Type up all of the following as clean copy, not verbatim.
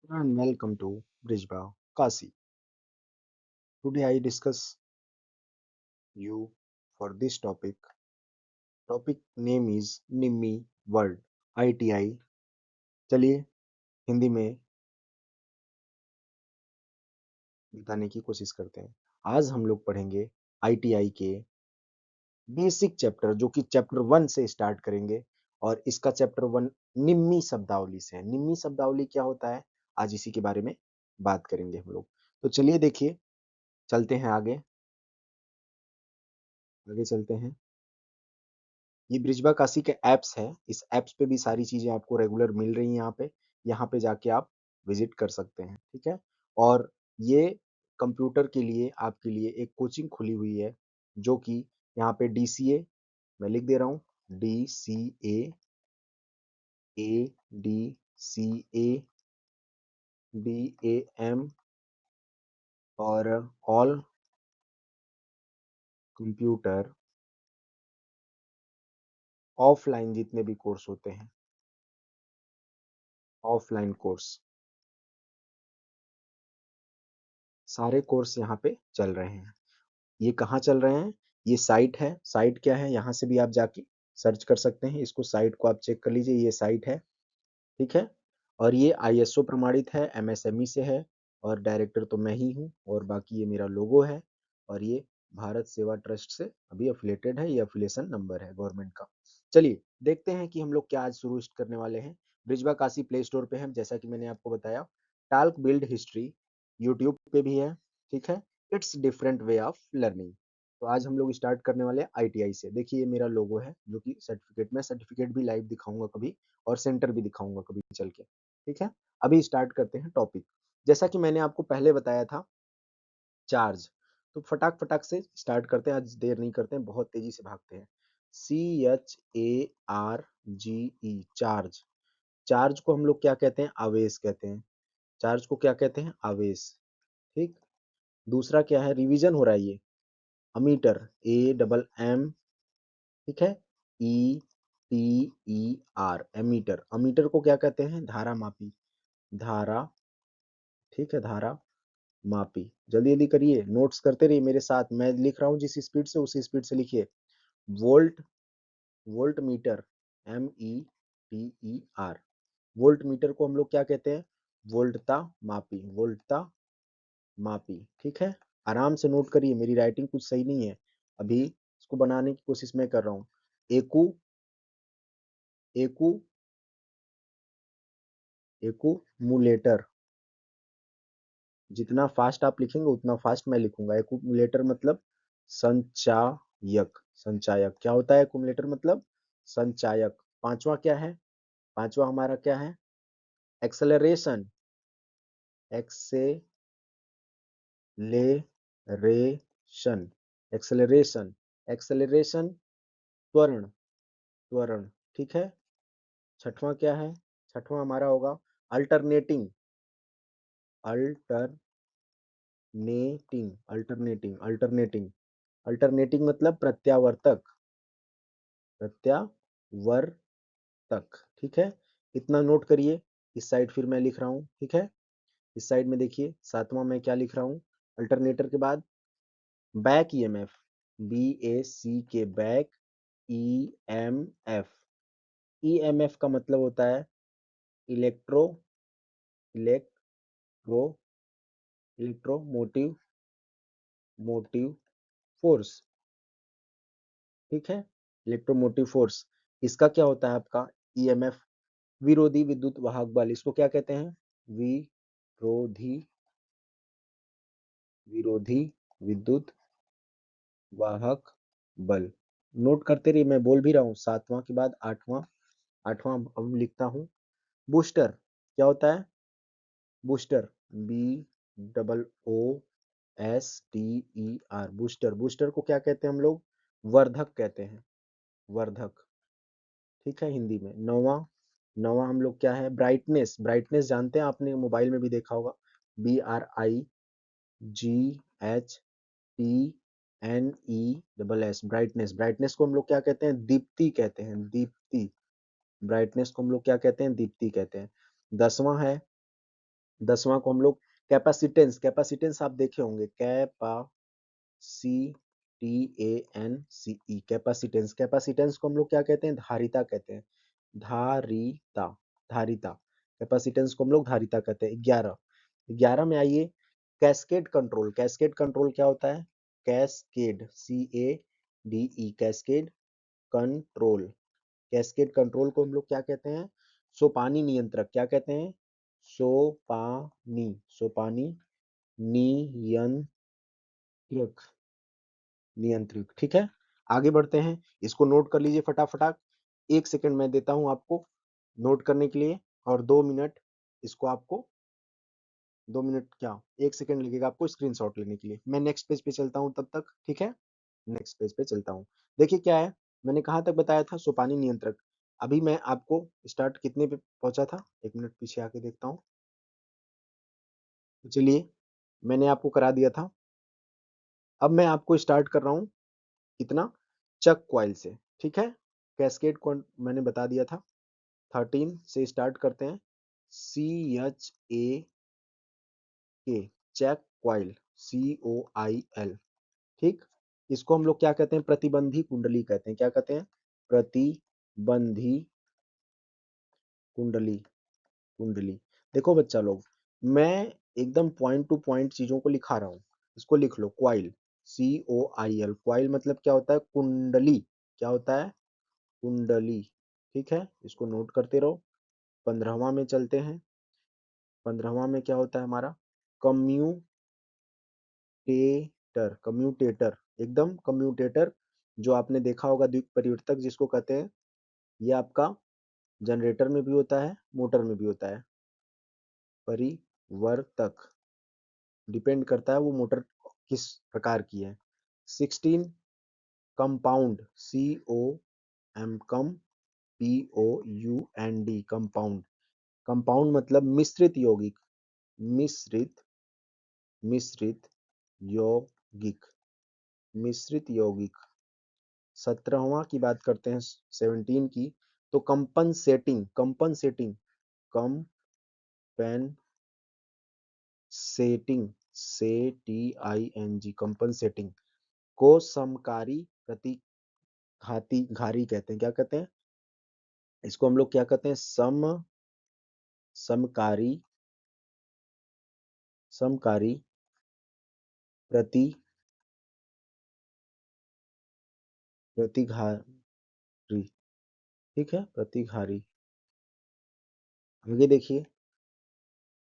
And welcome to Brijba Kasi. Today I discuss you for this topic. Topic name is Nimmi word ITI. चलिए हिंदी में बताने की कोशिश करते हैं। आज हम लोग पढ़ेंगे ITI के बेसिक चैप्टर जो कि चैप्टर 1 से स्टार्ट करेंगे और इसका चैप्टर 1 निम्मी शब्दावली से है। निम्मी शब्दावली क्या होता है आज इसी के बारे में बात करेंगे हम लोग। तो चलिए देखिए चलते हैं आगे आगे चलते हैं। ये ब्रिजबा काशी के ऐप्स है। इस ऐप्स पे भी सारी चीजें आपको रेगुलर मिल रही हैं। यहाँ पे जाके आप विजिट कर सकते हैं, ठीक है। और ये कंप्यूटर के लिए आपके लिए एक कोचिंग खुली हुई है जो कि यहाँ पे DCA मैं लिख दे रहा हूँ, DCA, ADCA, DAM और ऑल कंप्यूटर ऑफलाइन जितने भी कोर्स होते हैं, ऑफलाइन कोर्स सारे कोर्स यहाँ पे चल रहे हैं। ये कहाँ चल रहे हैं? ये साइट है। साइट क्या है? यहाँ से भी आप जाके सर्च कर सकते हैं। इसको साइट को आप चेक कर लीजिए। ये साइट है, ठीक है। और ये ISO प्रमाणित है, MSME से है और डायरेक्टर तो मैं ही हूँ और बाकी ये मेरा लोगो है और ये भारत सेवा ट्रस्ट से अभी अफिलेटेड है। ये अफिलिएशन नंबर है गवर्नमेंट का। चलिए देखते हैं कि हम लोग क्या आज शुरू करने वाले हैं। ब्रिजबा काशी प्ले स्टोर पे है जैसा कि मैंने आपको बताया। टाल्क बिल्ड हिस्ट्री यूट्यूब पे भी है, ठीक है। It's different way of learning. तो आज हम लोग स्टार्ट करने वाले हैं ITI से। देखिए ये मेरा लोगो है जो कि सर्टिफिकेट, मैं सर्टिफिकेट भी लाइव दिखाऊंगा कभी और सेंटर भी दिखाऊंगा कभी चल के, ठीक है। अभी स्टार्ट करते हैं टॉपिक। जैसा कि मैंने आपको पहले बताया था, चार्ज। तो फटाक फटाक से स्टार्ट करते हैं, आज देर नहीं करते हैं, बहुत तेजी से भागते हैं। CHARGE, charge. चार्ज को हम लोग क्या कहते हैं? आवेश कहते हैं। चार्ज को क्या कहते हैं? आवेश, ठीक। दूसरा क्या है? रिवीजन हो रहा है ये। अमीटर, AMM, ठीक है। ETER, ammeter. अमीटर को क्या कहते हैं? धारा मापी, धारा, ठीक है, धारा मापी। जल्दी जल्दी करिए, नोट्स करते रहिए मेरे साथ। मैं लिख रहा हूँ जिस स्पीड से उसी स्पीड से लिखिए। Volt, volt meter, METER। Volt meter को हम लोग क्या कहते हैं? वोल्टता मापी, वोल्टता मापी, ठीक है। आराम से नोट करिए, मेरी राइटिंग कुछ सही नहीं है। अभी इसको बनाने की कोशिश मैं कर रहा हूँ। एकू, एकू, एकूमुलेटर। जितना फास्ट आप लिखेंगे उतना फास्ट मैं लिखूंगा। एक्यूमुलेटर मतलब संचायक। संचायक क्या होता है? एक्यूमुलेटर मतलब संचायक। पांचवा क्या है? पांचवा हमारा क्या है? एक्सेलरेशन, एक्सेलेरेशन, एक्सेलरेशन, एक्सेलरेशन, त्वरण, त्वरण, ठीक है। छठवां क्या है? छठवां हमारा होगा alternating, alternating, alternating, alternating, alternating मतलब प्रत्यावर्तक, प्रत्यावर्तक, ठीक है। इतना नोट करिए। इस साइड फिर मैं लिख रहा हूँ, ठीक है। इस साइड में देखिए सातवां मैं क्या लिख रहा हूँ? अल्टरनेटर के बाद बैक EMF, BAC के बैक EMF। EMF का मतलब होता है electro, electro, electromotive, motive force, ठीक है। इलेक्ट्रोमोटिव फोर्स, इसका क्या होता है आपका? EMF, विरोधी विद्युत वाहक बल। इसको क्या कहते हैं? विरोधी, विरोधी विद्युत वाहक बल। नोट करते रहिए, मैं बोल भी रहा हूँ। सातवां के बाद आठवां, आठवां अब लिखता हूँ। बूस्टर क्या होता है? Booster, BOOSTER, booster. बूस्टर को क्या कहते हैं हम लोग? वर्धक कहते हैं, वर्धक, ठीक है हिंदी में। नौवां, नौवां हम लोग क्या है? ब्राइटनेस। ब्राइटनेस जानते हैं, आपने मोबाइल में भी देखा होगा। BRIGHTNESS, brightness. ब्राइटनेस को हम लोग क्या कहते हैं? दीप्ति कहते हैं, दीप्ति। ब्राइटनेस को हम लोग क्या कहते हैं? दीप्ति कहते हैं। 10वां है 10वां को हम लोग कैपेसिटेंस, कैपेसिटेंस आप देखे होंगे, कैपेसिटेंस, कैपेसिटेंस को हम लोग क्या कहते हैं, धारिता कहते हैं, धारिता, धारिता, कैपेसिटेंस को हम लोग धारिता कहते हैं। 11, 11 में आइए, कैस्केड कंट्रोल, कैस्केड कंट्रोल क्या होता है, cascade, CADE, cascade control, cascade control को हम लोग क्या कहते हैं, सोपानी नियंत्रक, क्या कहते हैं, सोपानी, सोपानी नियंत्रक, नियंत्रित, ठीक है। आगे बढ़ते हैं, इसको नोट कर लीजिए फटाफट, 1 सेकंड मैं देता हूं आपको नोट करने के लिए, और 2 मिनट इसको आपको, 2 मिनट क्या, 1 सेकंड लगेगा आपको स्क्रीनशॉट लेने के लिए। मैं नेक्स्ट पेज पे चलता हूं तब तक, ठीक है, नेक्स्ट पेज पे चलता हूं। देखिए क्या है, मैंने कहां तक बताया था, सोपानी नियंत्रक। अभी मैं आपको स्टार्ट कितने पे पहुंचा था, 1 मिनट पीछे आके देखता हूं। तो चलिए, मैंने आपको करा दिया था, अब मैं आपको स्टार्ट कर रहा हूं कितना, चक क्वाइल से, ठीक है। कैस्केड को मैंने बता दिया था, 13 से स्टार्ट करते हैं, CHAK, चैक क्वाइल, COIL, ठीक। इसको हम लोग क्या कहते हैं, प्रतिबंधी कुंडली कहते हैं, क्या कहते हैं, प्रतिबंधी कुंडली, कुंडली। देखो बच्चा लोग, मैं एकदम पॉइंट टू पॉइंट चीजों को लिखा रहा हूं, इसको लिख लो, क्वाइल, COIL, क्वाइल मतलब क्या होता है, कुंडली, क्या होता है, कुंडली, ठीक है, इसको नोट करते रहो। 15वां में चलते हैं, 15वां में क्या होता है हमारा, कम्यूटेटर, कम्यूटेटर, एकदम कम्यूटेटर, जो आपने देखा होगा द्विक परिवर्तक जिसको कहते हैं, ये आपका जनरेटर में भी होता है, मोटर में भी होता है, परिवर्तक, डिपेंड करता है वो मोटर किस प्रकार की है। 16, कंपाउंड, COMPOUND, कंपाउंड, कंपाउंड मतलब मिश्रित यौगिक, मिश्रित, मिश्रित यौगिक, मिश्रित यौगिक। 17वां की बात करते हैं, 17 की, तो compensating, compensating, compensating, CTING, compensating को समकारी प्रतिघाती घारी कहते हैं, क्या कहते हैं, इसको हम लोग क्या कहते हैं, समकारी, समकारी प्रति प्रतिघारी, ठीक है, प्रतिघारी। आगे देखिए,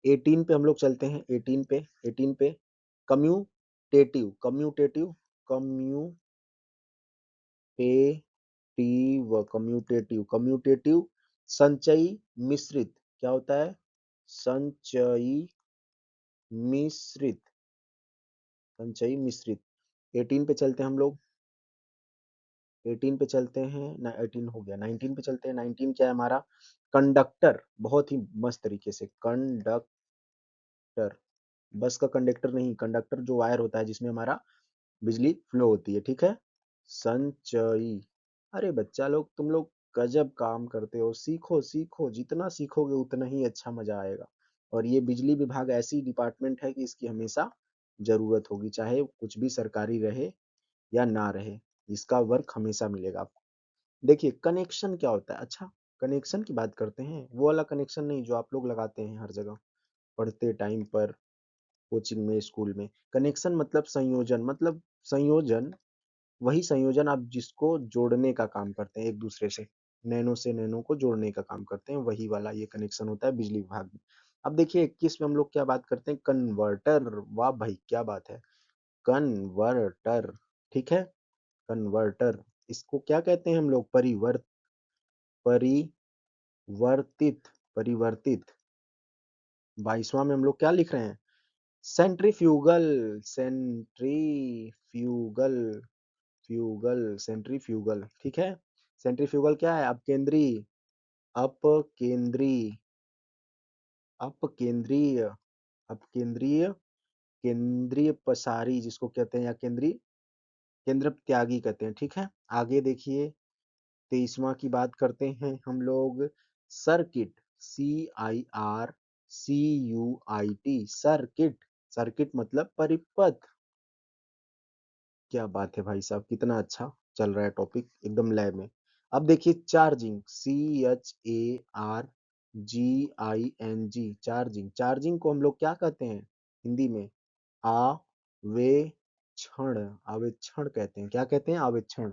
18 पे हम लोग चलते हैं, 18 पे, 18 पे commutative, commutative, commutative, commutative, commutative, संचयी मिश्रित, क्या होता है, संचयी मिश्रित, संचयी मिश्रित। 18 पे चलते हैं हम लोग, 18 पे चलते हैं ना, 18 हो गया, 19 पे चलते हैं। 19 क्या है हमारा, कंडक्टर, बहुत ही मस्त तरीके से, कंडक्टर, बस का कंडक्टर नहीं, कंडक्टर जो वायर होता है जिसमें हमारा बिजली फ्लो होती है, ठीक है, संचयी। अरे बच्चा लोग, तुम लोग गजब काम करते हो, सीखो सीखो, जितना सीखोगे उतना ही अच्छा मजा आएगा। और ये बिजली विभाग ऐसी डिपार्टमेंट है कि इसकी हमेशा जरूरत होगी, चाहे कुछ भी सरकारी रहे या ना रहे, इसका वर्क हमेशा मिलेगा आपको। देखिए कनेक्शन क्या होता है, अच्छा, कनेक्शन की बात करते हैं, वो वाला कनेक्शन नहीं जो आप लोग लगाते हैं हर जगह पढ़ते टाइम पर, कोचिंग में, स्कूल में। कनेक्शन मतलब संयोजन, मतलब संयोजन, वही संयोजन आप जिसको जोड़ने का काम करते हैं एक दूसरे से नैनो को जोड़ने का काम करते हैं, वही वाला ये कनेक्शन होता है बिजली विभाग में। अब देखिए 21 में हम लोग क्या बात करते हैं, कन्वर्टर, वाह भाई क्या बात है, कन्वर्टर, ठीक है, कन्वर्टर, इसको क्या कहते हैं हम लोग, परिवर्तित, परिवर्तित। 22वां में हम लोग क्या लिख रहे हैं, सेंट्रीफ्यूगल, सेंट्रीफ्यूगल, फ्यूगल, सेंट्रीफ्यूगल, ठीक है। सेंट्रीफ्यूगल क्या है, अपकेंद्री, अपकेंद्री, अपकेंद्रीय, अपकेंद्रीय, केंद्रीय पसारी जिसको कहते हैं, या केंद्रीय, केंद्र त्यागी कहते हैं, ठीक है। आगे देखिए 23वां की बात करते हैं हम लोग, circuit, CIR, CUIT, circuit. Circuit मतलब परिपथ। क्या बात है भाई साहब, कितना अच्छा चल रहा है टॉपिक, एकदम लय में। अब देखिए चार्जिंग, CHARGING, चार्जिंग। चार्जिंग को हम लोग क्या कहते हैं हिंदी में? आवेक्षण, आवेक्षण कहते हैं। क्या कहते हैं? आवेक्षण।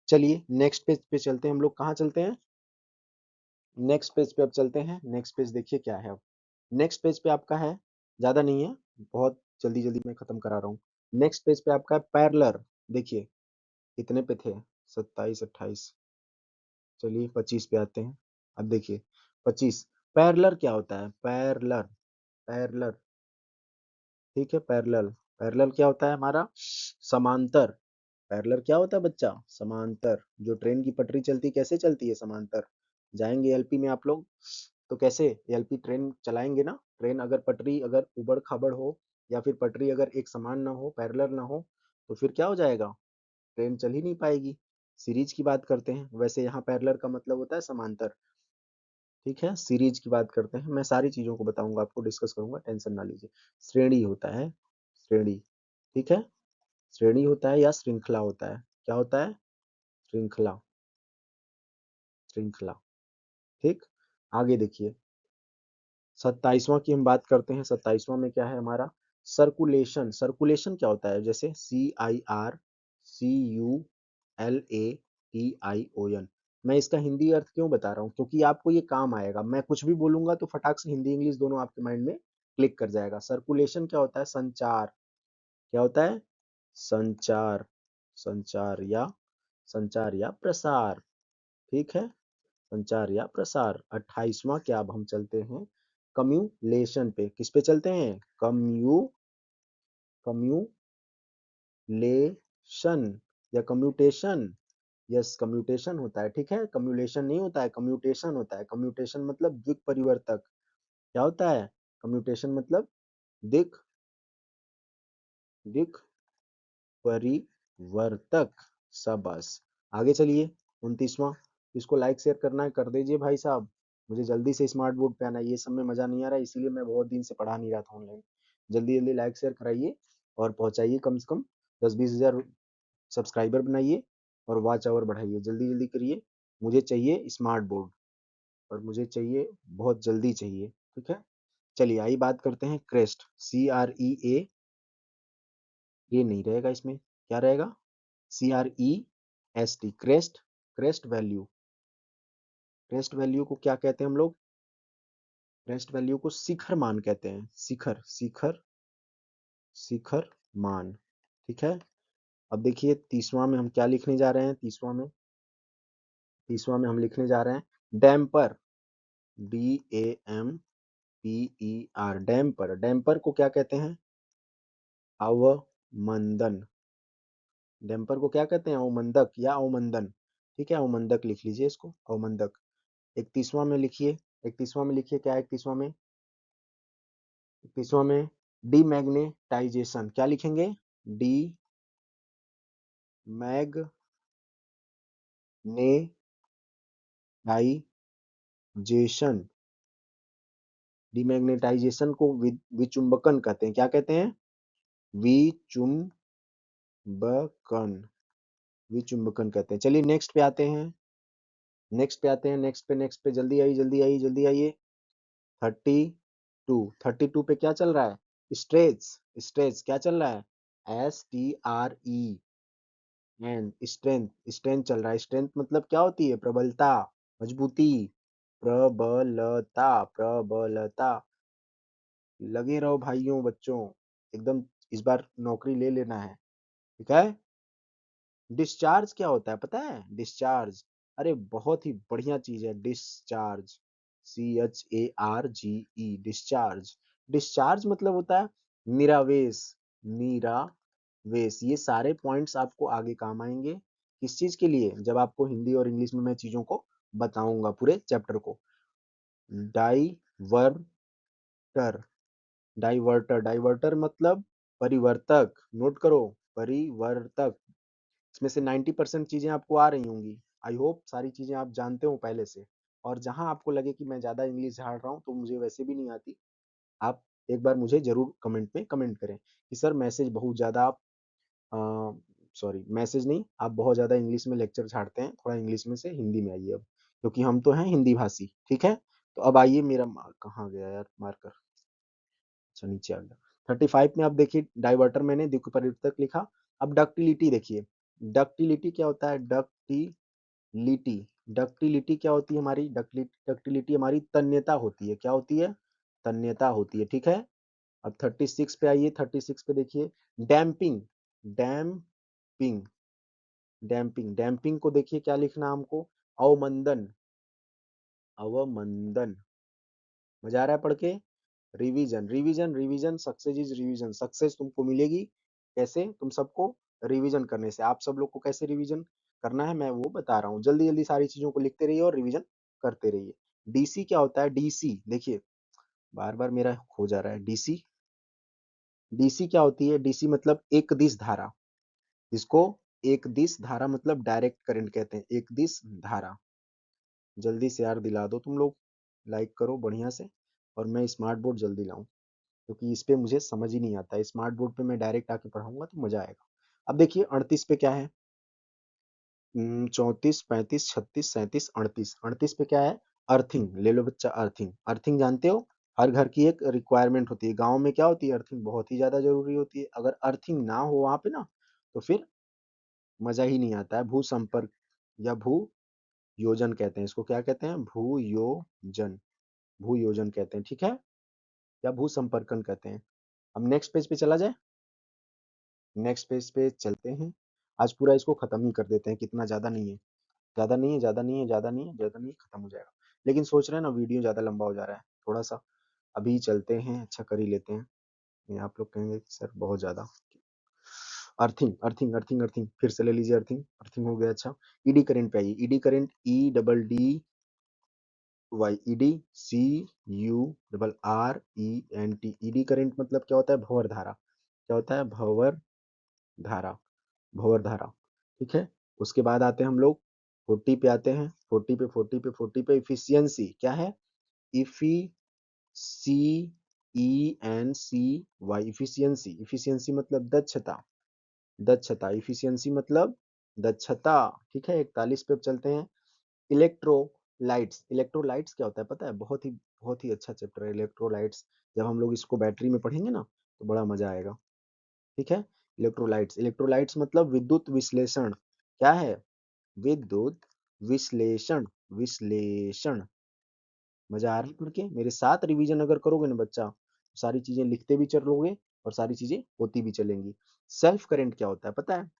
चलिए नेक्स्ट पेज पे चलते हैं, हम लोग कहाँ चलते हैं? नेक्स्ट पेज पे अब चलते हैं। नेक्स्ट पेज देखिए क्या है अब। नेक्स्ट पेज पे आपका है, ज्यादा नहीं है, बहुत जल्दी जल्दी मैं खत्म करा रहा हूँ। नेक्स्ट पेज पे आपका है पैरेलल। देखिए कितने पे थे? 27, 28। चलिए 25 पे आते हैं। अब देखिए 25, पैरेलल क्या होता है? पैरेलल, पैरेलल, ठीक है। पैरेलल, पैरेलल क्या होता है हमारा? समांतर। पैरेलल क्या होता है बच्चा? समांतर। जो ट्रेन की पटरी चलती कैसे चलती है? समांतर। जाएंगे एलपी में आप लोग तो कैसे एलपी ट्रेन चलाएंगे ना? ट्रेन अगर पटरी अगर उबड़ खाबड़ हो या फिर पटरी अगर एक समान ना हो, पैरेलल ना हो, तो फिर क्या हो जाएगा? ट्रेन चल ही नहीं पाएगी। सीरीज की बात करते हैं, वैसे यहाँ पैरेलल का मतलब होता है समांतर, ठीक है। सीरीज की बात करते हैं, मैं सारी चीजों को बताऊंगा आपको, डिस्कस करूंगा, टेंशन ना लीजिए। श्रेणी होता है, श्रेणी, ठीक है। श्रेणी होता है या श्रृंखला होता है? क्या होता है? श्रृंखला, श्रृंखला, ठीक। आगे देखिए 27वां की हम बात करते हैं। 27वां में क्या है हमारा? सर्कुलेशन। सर्कुलेशन क्या होता है? जैसे CIRCULATION। मैं इसका हिंदी अर्थ क्यों बता रहा हूँ? क्योंकि आपको ये काम आएगा, मैं कुछ भी बोलूंगा तो फटाक से हिंदी इंग्लिश दोनों आपके माइंड में क्लिक कर जाएगा। सर्कुलेशन क्या होता है? संचार। क्या होता है? संचार, संचार या, संचार या प्रसार, ठीक है। संचार या प्रसार। 28वां क्या, अब हम चलते हैं कम्युलेशन पे। किस पे चलते हैं? कम्युलेशन या कम्यूटेशन। यस, कम्यूटेशन होता है, ठीक है। कम्युलेशन नहीं होता है, कम्यूटेशन होता है। कम्यूटेशन मतलब दिक् परिवर्तक। क्या होता है? कम्यूटेशन मतलब दिक्, दिक् परिवर्तक। शाबाश। आगे चलिए 29वां। इसको लाइक शेयर करना है, कर दीजिए भाई साहब। मुझे जल्दी से स्मार्ट बोर्ड पे आना है, ये सब में मजा नहीं आ रहा है, इसीलिए मैं बहुत दिन से पढ़ा नहीं रहा था ऑनलाइन। जल्दी जल्दी लाइक शेयर कराइए और पहुंचाइए कम से कम 10-20 हजार सब्सक्राइबर बनाइए और वॉच आवर बढ़ाइए, जल्दी जल्दी करिए। मुझे चाहिए स्मार्ट बोर्ड और मुझे चाहिए, बहुत जल्दी चाहिए, ठीक है। चलिए आइए बात करते हैं क्रेस्ट। CREA, ये नहीं रहेगा इसमें, क्या रहेगा? CREST, crest. Crest value, crest value को क्या कहते हैं हम लोग? क्रेस्ट वैल्यू को शिखर मान कहते हैं। शिखर, शिखर, शिखर मान, ठीक है। अब देखिए 30वां में हम क्या लिखने जा रहे हैं? 30वां में हम लिखने जा रहे हैं डैम्पर। DAMPER, damper. डैम्पर को क्या कहते हैं? अवमंदन। डैम्पर को क्या कहते हैं? अवमंदक या अवमंदन, ठीक है। अवमंदक लिख लीजिए इसको, अवमंदक। 31वां में लिखिए, 31वां में लिखिए क्या है 31वां में? 31वां में डीमैग्नेटाइजेशन। क्या लिखेंगे? डीमैग्नेटाइजेशन। डीमैग्नेटाइजेशन को विचुंबकन कहते हैं। क्या कहते हैं? विचुंबकन, विचुंबकन कहते हैं। चलिए नेक्स्ट पे आते हैं, नेक्स्ट पे आते हैं, नेक्स्ट पे, नेक्स्ट पे, जल्दी आइए, जल्दी आइए, जल्दी आइए। 32, 32 पे क्या चल रहा है? स्ट्रेच, स्ट्रेच क्या चल रहा है? STREN, स्ट्रेंथ, स्ट्रेंथ चल रहा है। स्ट्रेंथ मतलब क्या होती है? प्रबलता, मजबूती, प्रबलता, प्रबलता। लगे रहो भाइयों बच्चों, एकदम इस बार नौकरी ले लेना है, ठीक है। डिस्चार्ज क्या होता है पता है? डिस्चार्ज, अरे बहुत ही बढ़िया चीज है डिस्चार्ज। CHARGE, discharge. डिस्चार्ज मतलब होता है निरावेश, निरावेश। ये सारे पॉइंट्स आपको आगे काम आएंगे। किस चीज के लिए? जब आपको हिंदी और इंग्लिश में मैं चीजों को बताऊंगा, पूरे चैप्टर को। डाइवर्टर, डाइवर्टर, डाइवर्टर मतलब परिवर्तक। नोट करो, परिवर्तक। इसमें से 90% चीजें आपको आ रही होंगी। आई होप सारी चीजें आप जानते हो पहले से। और जहां आपको लगे कि मैं ज्यादा इंग्लिश झाड़ रहा हूँ, तो मुझे वैसे भी नहीं आती, आप एक बार मुझे जरूर कमेंट में कमेंट करें कि सर मैसेज बहुत ज़्यादा आप सॉरी मैसेज नहीं, आप बहुत ज़्यादा इंग्लिश में लेक्चर झाड़ते हैं, थोड़ा इंग्लिश में से हिंदी में आइए अब, क्योंकि हम तो हैं हिंदी भाषी। ठीक है, तो अब आइए, मेरा कहाँ गया यार मार्कर, अच्छा नीचे आ गया। 35 में आप देखिए डाइवर्टर मैंने द्वितीय परिवर्तक लिखा। अब डक्टिलिटी देखिए, डक्टिलिटी क्या होता है, डक्टिलिटी, डक्टिलिटी क्या होती है हमारी, डक्टिलिटी हमारी तन्यता होती है, क्या होती है, तन्यता होती है। ठीक है, अब 36 पे आइए, 36 पे देखिए डैम्पिंग, डैम्पिंग, डैम्पिंग, डैम्पिंग को देखिए क्या लिखना हमको, अवमंदन, अवमंदन, मजा आ रहा है पढ़ के। Revision, revision, revision, success is revision, success तुमको मिलेगी कैसे, तुम सबको रिवीजन करने से। आप सब लोग को कैसे रिवीजन करना है मैं वो बता रहा हूँ, जल्दी जल्दी सारी चीजों को लिखते रहिए और रिवीजन करते रहिए। डीसी क्या होता है, डीसी देखिए, बार बार मेरा हो जा रहा है, डीसी, डीसी क्या होती है, डीसी मतलब एक दिश धारा, इसको एक दिश धारा मतलब डायरेक्ट करंट कहते हैं, एक दिश धारा। जल्दी से यार दिला दो तुम लोग, लाइक करो बढ़िया से, और मैं स्मार्ट बोर्ड जल्दी लाऊं, क्योंकि इस पे मुझे समझ ही नहीं आता, स्मार्ट बोर्ड पे मैं डायरेक्ट आके पढ़ाऊंगा तो मजा आएगा। अब देखिए 38 पे क्या है, 34, 35, 36, 37, 38, 38 पे क्या है, अर्थिंग, ले लो बच्चा अर्थिंग, अर्थिंग जानते हो, हर घर की एक रिक्वायरमेंट होती है, गांव में क्या होती है, अर्थिंग बहुत ही ज्यादा जरूरी होती है, अगर अर्थिंग ना हो वहां पे ना, तो फिर मजा ही नहीं आता है। भू संपर्क या भू योजन कहते हैं इसको, क्या कहते हैं, भू योजन, भू योजन कहते हैं। ठीक है, या भू संपर्कन कहते हैं। अब नेक्स्ट पेज पे चला जाए, नेक्स्ट पेज पे चलते हैं, आज पूरा इसको खत्म ही कर देते हैं, कितना ज्यादा नहीं है, ज्यादा नहीं है, ज्यादा नहीं है, ज्यादा नहीं है, ज्यादा नहीं है, खत्म हो जाएगा। लेकिन सोच रहे हैं ना वीडियो ज्यादा लंबा हो जा रहा है थोड़ा सा, अभी चलते हैं, अच्छा कर ही लेते हैं। ये आप लोग कहेंगे कि सर बहुत ज्यादा, अर्थिंग, अर्थिंग, अर्थिंग, अर्थिंग, फिर से ले लीजिए अर्थिंग, अर्थिंग हो गया। अच्छा, ईडी करंट पे आइए, ED current, E double D Y, ED, C U double R E N T, ED current मतलब क्या होता है, भंवर धारा, क्या होता है, भंवर धारा, भंवर धारा। ठीक है, उसके बाद आते हैं हम लोग 40 पे आते हैं, 40 पे, 40 पे, 40 पे इफिशियंसी क्या है, effi, C E N C Y, efficiency, efficiency मतलब दक्षता, दक्षता, इफिशियंसी मतलब दक्षता। ठीक है, 41 पे चलते हैं, इलेक्ट्रोलाइट्स, इलेक्ट्रोलाइट्स क्या होता है पता है, बहुत ही अच्छा चैप्टर है इलेक्ट्रोलाइट्स, जब हम लोग इसको बैटरी में पढ़ेंगे ना तो बड़ा मजा आएगा। ठीक है, इलेक्ट्रोलाइट्स, इलेक्ट्रोलाइट्स मतलब विद्युत विश्लेषण, क्या है, विद्युत विश्लेषण, विश्लेषण। मजा आ रही है पढ़ के, मेरे साथ रिवीजन अगर करोगे ना बच्चा, तो सारी चीजें लिखते भी चलोगे और सारी चीजें होती भी चलेंगी। सेल्फ करंट क्या होता है पता है,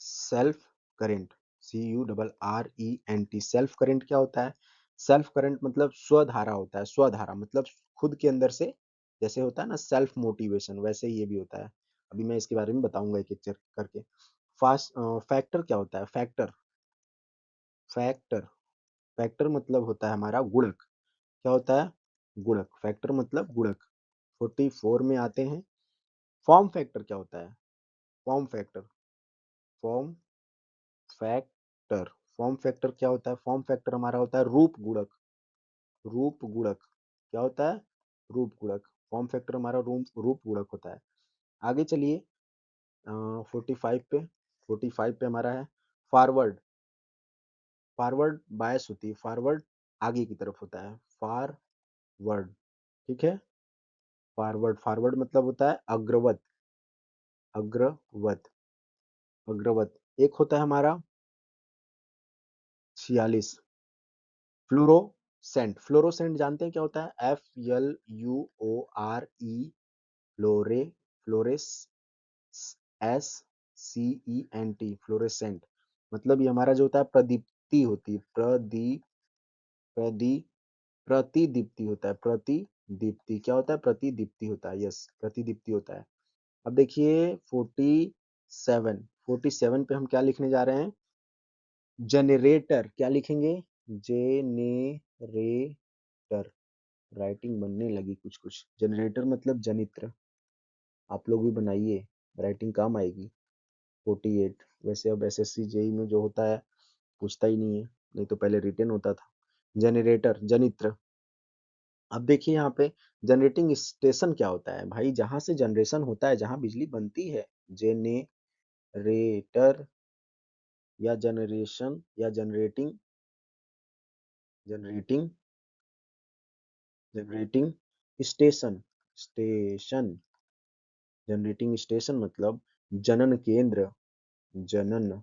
self current, C U double R E N T, self current क्या होता है, सेल्फ करंट मतलब स्वधारा होता है, स्वधारा मतलब खुद के अंदर से, जैसे होता है ना सेल्फ मोटिवेशन, वैसे ही ये भी होता है। अभी मैं इसके बारे में बताऊंगा एक एक करके। फास्ट फैक्टर क्या होता है, फैक्टर, फैक्टर, फैक्टर मतलब होता है हमारा गुणक, क्या होता है, गुणक, फैक्टर मतलब गुणक। 44 में आते हैं, फॉर्म फैक्टर क्या होता है, form factor, form factor, form factor क्या होता है, फॉर्म फैक्टर हमारा होता है रूप गुणक, रूप गुणक, क्या होता है, रूप गुणक, फॉर्म फैक्टर हमारा रूप गुणक होता है। आगे चलिए 45 पे, 45 पे हमारा है फॉरवर्ड, फॉरवर्ड बायस होती है, फॉरवर्ड आगे की तरफ होता है, फॉरवर्ड। ठीक है, फॉरवर्ड, फॉरवर्ड मतलब होता है अग्रवत, अग्रवत, अग्रवत। एक होता है हमारा 46 फ्लोरोसेंट, फ्लोरोसेंट जानते हैं क्या होता है, F L U O R E, fluore, fluores, S C E N T, fluorescent, मतलब ये हमारा जो होता है प्रदीप्ति होती है, प्रदी प्रतिदीप्ति होता है, प्रतिदीप्ति क्या होता है, प्रतिदीप्ति होता है, यस प्रतिदीप्ति होता है। अब देखिए 47, 47 पे हम क्या लिखने जा रहे हैं, जनरेटर, क्या लिखेंगे, जेनेरेटर, राइटिंग बनने लगी कुछ कुछ, जनरेटर मतलब जनित्र, आप लोग भी बनाइए, राइटिंग काम आएगी। 48, वैसे अब एसएससी जेई में जो होता है पूछता ही नहीं है, नहीं तो पहले रिटन होता था। जनरेटर, जनित्र, अब देखिए यहाँ पे जनरेटिंग स्टेशन क्या होता है भाई, जहां से जनरेशन होता है, जहां बिजली बनती है, जेनेरेटर या जनरेशन या generating generating generating station station generating station मतलब जनन केंद्र, जनन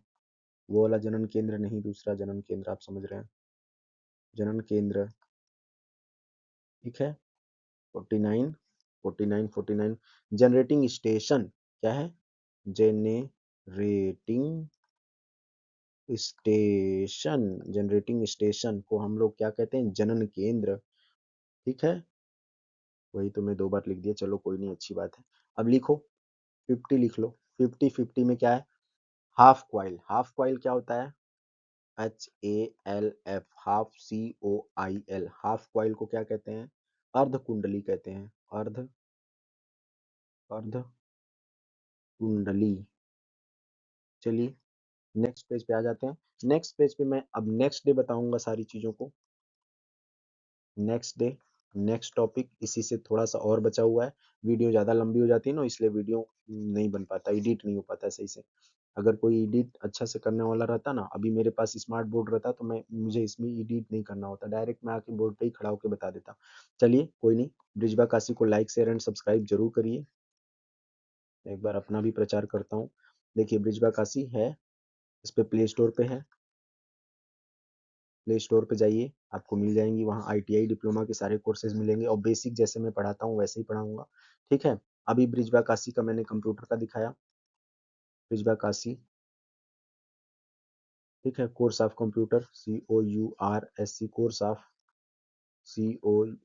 वो वाला जनन केंद्र नहीं, दूसरा जनन केंद्र, आप समझ रहे हैं, जनन केंद्र, ठीक है। 49 49 49 जनरेटिंग स्टेशन क्या है, जेनेरेटिंग स्टेशन, जनरेटिंग स्टेशन को हम लोग क्या कहते हैं, जनन केंद्र, ठीक है। वही तो मैं 2 बार लिख दिया, चलो कोई नहीं, अच्छी बात है। अब लिखो 50 लिख लो। 50 50 में क्या है, हाफ क्वाइल। हाफ क्वाइल क्या होता है, HALF, half COIL, half coil को क्या कहते हैं, अर्ध कुंडली कहते हैं, अर्ध अर्ध कुंडली। चलिए नेक्स्ट पेज पे आ जाते हैं। नेक्स्ट पेज पे मैं अब नेक्स्ट डे बताऊंगा सारी चीजों को, नेक्स्ट डे, नेक्स्ट टॉपिक। इसी से थोड़ा सा और बचा हुआ है, वीडियो ज़्यादा लंबी हो जाती है ना, इसलिए वीडियो नहीं बन पाता, एडिट नहीं हो पाता सही से। अगर कोई एडिट अच्छा से करने वाला रहता ना, अभी मेरे पास स्मार्ट बोर्ड रहता तो मैं मुझे इसमें एडिट नहीं करना होता, डायरेक्ट मैं आके बोर्ड पे ही खड़ा होकर बता देता। चलिए कोई नहीं, ब्रिजबा काशी को लाइक शेयर एंड सब्सक्राइब जरूर करिए। एक बार अपना भी प्रचार करता हूँ। देखिए ब्रिजबा काशी है, इस पे प्ले स्टोर पे है, प्ले स्टोर पे जाइए, आपको मिल जाएंगी वहाँ ITI डिप्लोमा के सारे कोर्सेज मिलेंगे, और बेसिक जैसे मैं पढ़ाता हूँ वैसे ही पढ़ाऊंगा, ठीक है। अभी ब्रिजबा काशी का मैंने कंप्यूटर का दिखाया, ब्रिजबा काशी, ठीक है। Course of computer, COURSC, course of CO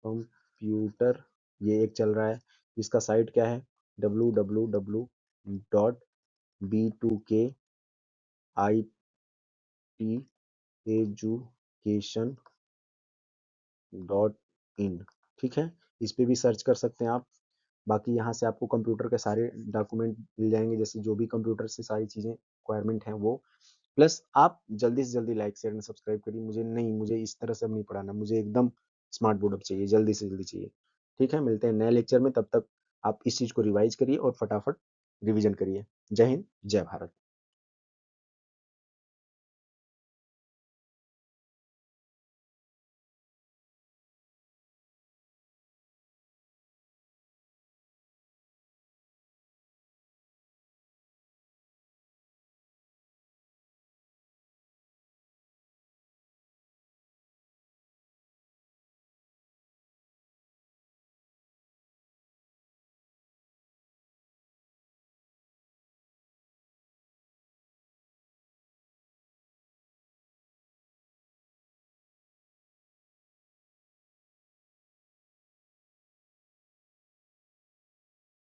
computer, ये एक चल रहा है। इसका साइट क्या है, www.b2keducation.in, ठीक है। इस पे भी सर्च कर सकते हैं आप। बाकी यहाँ से आपको कंप्यूटर के सारे डॉक्यूमेंट मिल जाएंगे, जैसे जो भी कंप्यूटर से सारी चीज़ें रिक्वायरमेंट हैं वो। प्लस आप जल्दी से जल्दी लाइक शेयर एंड सब्सक्राइब करिए, मुझे इस तरह से अब नहीं पढ़ाना, मुझे एकदम स्मार्ट बोर्ड अब चाहिए, जल्दी से जल्दी चाहिए, ठीक है। मिलते हैं नए लेक्चर में, तब तक आप इस चीज़ को रिवाइज करिए और फटाफट रिवीजन करिए। जय हिंद, जय भारत।